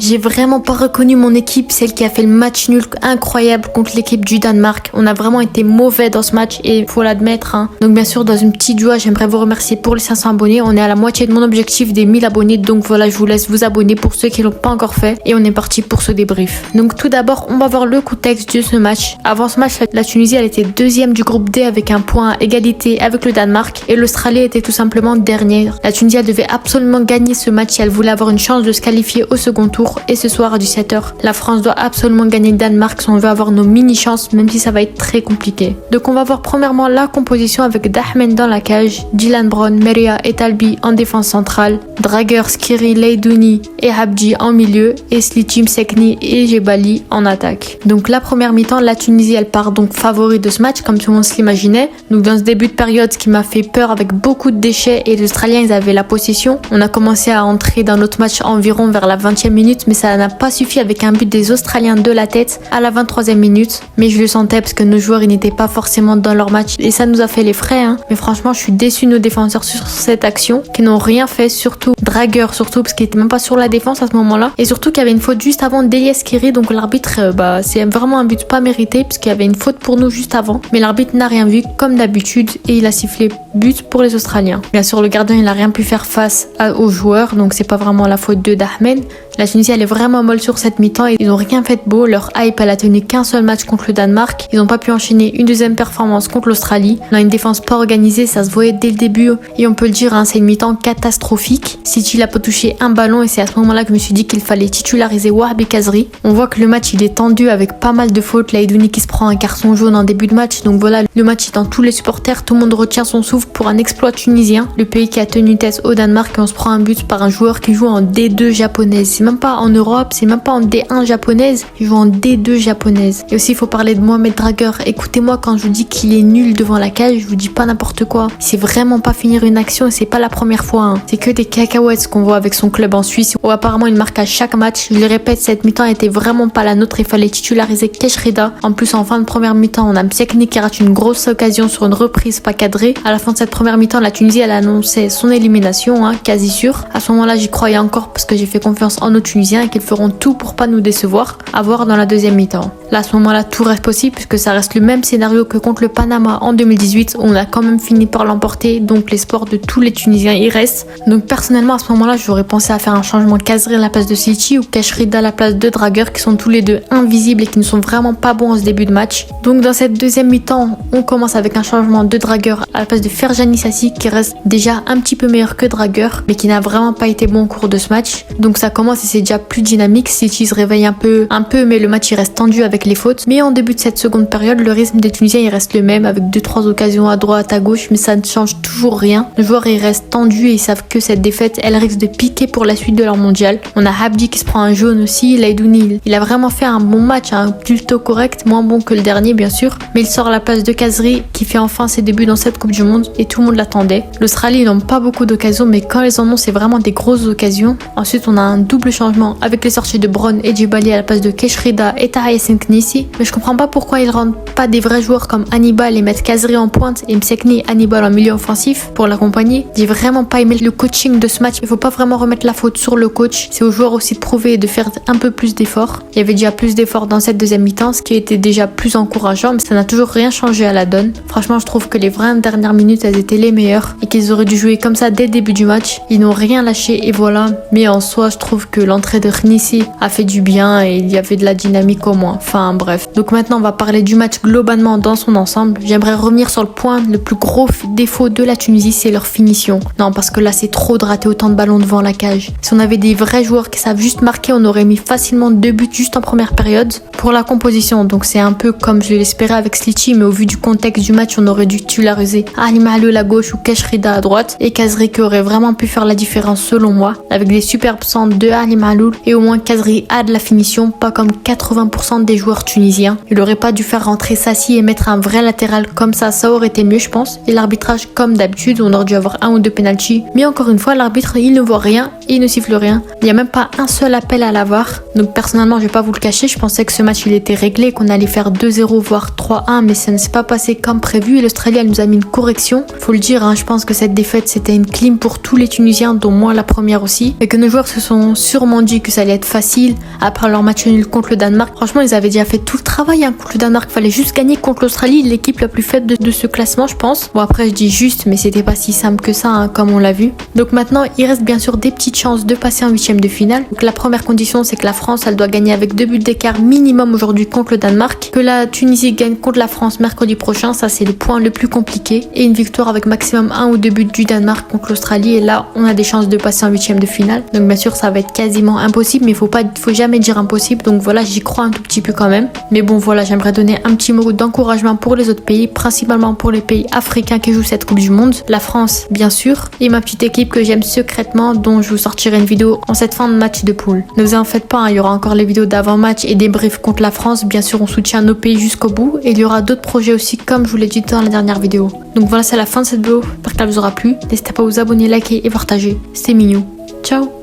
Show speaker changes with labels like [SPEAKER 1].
[SPEAKER 1] J'ai vraiment pas reconnu mon équipe, celle qui a fait le match nul incroyable contre l'équipe du Danemark. On a vraiment été mauvais dans ce match et faut l'admettre. Donc bien sûr, dans une petite joie, j'aimerais vous remercier pour les 500 abonnés. On est à la moitié de mon objectif des 1000 abonnés. Donc voilà, je vous laisse vous abonner pour ceux qui l'ont pas encore fait. Et on est parti pour ce débrief. Donc tout d'abord, on va voir le contexte de ce match. Avant ce match, la Tunisie, elle était deuxième du groupe D avec un point à égalité avec le Danemark. Et l'Australie était tout simplement dernière. La Tunisie, elle devait absolument gagner ce match si elle voulait avoir une chance de se qualifier au second tour. Et ce soir à 17h, la France doit absolument gagner le Danemark si on veut avoir nos mini-chances, même si ça va être très compliqué. Donc on va voir premièrement la composition avec Dahmen dans la cage, Dylan Brown, Meria et Talbi en défense centrale, Drager, Skiri, Leidouni et Habji en milieu, et Slitim, Sekni et Jebali en attaque. Donc la première mi-temps, la Tunisie elle part donc favori de ce match comme tout le monde se l'imaginait. Donc dans ce début de période, ce qui m'a fait peur avec beaucoup de déchets et les Australiens ils avaient la possession. On a commencé à entrer dans notre match environ vers la 20e minute, mais ça n'a pas suffi avec un but des Australiens de la tête à la 23e minute. Mais je le sentais parce que nos joueurs ils n'étaient pas forcément dans leur match et ça nous a fait les frais. Mais franchement, je suis déçu de nos défenseurs sur cette action qui n'ont rien fait, surtout Drager, surtout parce qu'il était même pas sur la défense à ce moment-là. Et surtout qu'il y avait une faute juste avant d'Elias Skiri, donc l'arbitre, c'est vraiment un but pas mérité parce qu'il y avait une faute pour nous juste avant. Mais l'arbitre n'a rien vu comme d'habitude et il a sifflé but pour les Australiens. Bien sûr, le gardien il a rien pu faire face aux joueurs, donc c'est pas vraiment la faute de Dahmen. La Tunisie elle est vraiment molle sur cette mi-temps et ils n'ont rien fait de beau. Leur hype elle a tenu qu'un seul match contre le Danemark. Ils n'ont pas pu enchaîner une deuxième performance contre l'Australie. On a une défense pas organisée, ça se voyait dès le début et on peut le dire, c'est une mi-temps catastrophique. City n'a pas touché un ballon et c'est à ce moment-là que je me suis dit qu'il fallait titulariser Wahbi Khazri. On voit que le match il est tendu avec pas mal de fautes. Leidouni qui se prend un carton jaune en début de match. Donc voilà, le match est dans tous les supporters. Tout le monde retient son souffle pour un exploit tunisien. Le pays qui a tenu tête au Danemark et on se prend un but par un joueur qui joue en D2 japonaise. C'est même pas en Europe, c'est même pas en D1 japonaise, il joue en D2 japonaise. Et aussi il faut parler de Mohamed Drager. Écoutez-moi quand je vous dis qu'il est nul devant la cage, je vous dis pas n'importe quoi. C'est vraiment pas finir une action et c'est pas la première fois. C'est que des cacahuètes qu'on voit avec son club en Suisse où apparemment il marque à chaque match. Je le répète, cette mi-temps était vraiment pas la nôtre, il fallait titulariser Keshrida. En plus en fin de première mi-temps, on a Msekni qui rate une grosse occasion sur une reprise pas cadrée. À la fin de cette première mi-temps, la Tunisie elle annonçait son élimination, quasi sûre. À ce moment-là, j'y croyais encore parce que j'ai fait confiance en nos Tunisiens et qu'ils feront tout pour pas nous décevoir, à voir dans la deuxième mi-temps. Là, à ce moment-là, tout reste possible puisque ça reste le même scénario que contre le Panama en 2018 où on a quand même fini par l'emporter, donc l'espoir de tous les Tunisiens y reste. Donc personnellement, à ce moment-là, j'aurais pensé à faire un changement Khazri à la place de Siti ou Keshrida à la place de Drager qui sont tous les deux invisibles et qui ne sont vraiment pas bons en ce début de match. Donc dans cette deuxième mi-temps, on commence avec un changement de Drager à la place de Ferjani Sassi qui reste déjà un petit peu meilleur que Drager mais qui n'a vraiment pas été bon au cours de ce match. Donc ça commence et c'est déjà plus dynamique. City se réveille un peu, mais le match il reste tendu avec les fautes. Mais en début de cette seconde période, le rythme des Tunisiens il reste le même avec 2-3 occasions à droite, à gauche, mais ça ne change toujours rien. Les joueurs ils restent tendus et ils savent que cette défaite elle risque de piquer pour la suite de leur mondial. On a Habdi qui se prend un jaune aussi, Leidouni il a vraiment fait un bon match, plutôt correct, moins bon que le dernier bien sûr, mais il sort à la place de Khazri qui fait enfin ses débuts dans cette Coupe du Monde et tout le monde l'attendait. L'Australie ils n'ont pas beaucoup d'occasions mais quand ils en ont c'est vraiment des grosses occasions. Ensuite on a un double changement avec les sorties de Brown et Djibali à la place de Keshrida et Tahia Senknissi, mais je comprends pas pourquoi ils rendent pas des vrais joueurs comme Hannibal et mettent Khazri en pointe et Msekni Hannibal en milieu offensif pour l'accompagner. J'ai vraiment pas aimé le coaching de ce match. Il faut pas vraiment remettre la faute sur le coach, c'est aux joueurs aussi de prouver et de faire un peu plus d'efforts. Il y avait déjà plus d'efforts dans cette deuxième mi-temps, ce qui était déjà plus encourageant, mais ça n'a toujours rien changé à la donne. Franchement je trouve que les 20 dernières minutes elles étaient les meilleures et qu'ils auraient dû jouer comme ça dès le début du match. Ils n'ont rien lâché et voilà, mais en soi je trouve que l'entrée de Knissi a fait du bien et il y avait de la dynamique au moins. Enfin bref. Donc maintenant on va parler du match globalement dans son ensemble. J'aimerais revenir sur le point, le plus gros défaut de la Tunisie c'est leur finition. Non parce que là c'est trop de rater autant de ballons devant la cage. Si on avait des vrais joueurs qui savent juste marquer, on aurait mis facilement 2 buts juste en première période. Pour la composition, donc c'est un peu comme je l'espérais avec Sliti, mais au vu du contexte du match on aurait dû titulariser Ali Maaloul à gauche ou Keshrida à droite et Khazri qui aurait vraiment pu faire la différence selon moi avec des superbes centres de Ali Maaloul et au moins Khazri a de la finition, pas comme 80% des joueurs tunisiens. Il aurait pas dû faire rentrer Sassi et mettre un vrai latéral comme ça aurait été mieux je pense. Et l'arbitrage comme d'habitude, on aurait dû avoir 1 ou 2 penalties. Mais encore une fois, l'arbitre il ne voit rien et il ne siffle rien. Il n'y a même pas un seul appel à la VAR. Donc personnellement, je vais pas vous le cacher, je pensais que ce match il était réglé, qu'on allait faire 2-0 voire 3-1, mais ça ne s'est pas passé comme prévu et l'Australie elle nous a mis une correction. Faut le dire, je pense que cette défaite c'était une clim pour tous les Tunisiens, dont moi la première aussi. Et que nos joueurs se sont sûrement dit dit que ça allait être facile après leur match nul contre le Danemark. Franchement, ils avaient déjà fait tout le travail contre le Danemark. Fallait juste gagner contre l'Australie, l'équipe la plus faible de ce classement, je pense. Bon, après, je dis juste, mais c'était pas si simple que ça, comme on l'a vu. Donc maintenant, il reste bien sûr des petites chances de passer en huitième de finale. Donc la première condition, c'est que la France, elle doit gagner avec 2 buts d'écart minimum aujourd'hui contre le Danemark. Que la Tunisie gagne contre la France mercredi prochain, ça c'est le point le plus compliqué. Et une victoire avec maximum 1 ou 2 buts du Danemark contre l'Australie. Et là, on a des chances de passer en huitième de finale. Donc bien sûr, ça va être quasiment impossible, mais faut jamais dire impossible. Donc voilà, j'y crois un tout petit peu quand même. Mais bon, voilà, j'aimerais donner un petit mot d'encouragement pour les autres pays, principalement pour les pays africains qui jouent cette Coupe du Monde. La France, bien sûr, et ma petite équipe que j'aime secrètement, dont je vous sortirai une vidéo en cette fin de match de poule. Ne vous en faites pas, il y aura encore les vidéos d'avant-match et des briefs contre la France. Bien sûr, on soutient nos pays jusqu'au bout. Et il y aura d'autres projets aussi, comme je vous l'ai dit dans la dernière vidéo. Donc voilà, c'est la fin de cette vidéo. J'espère qu'elle vous aura plu. N'hésitez pas à vous abonner, liker et partager. C'était Mignou. Ciao!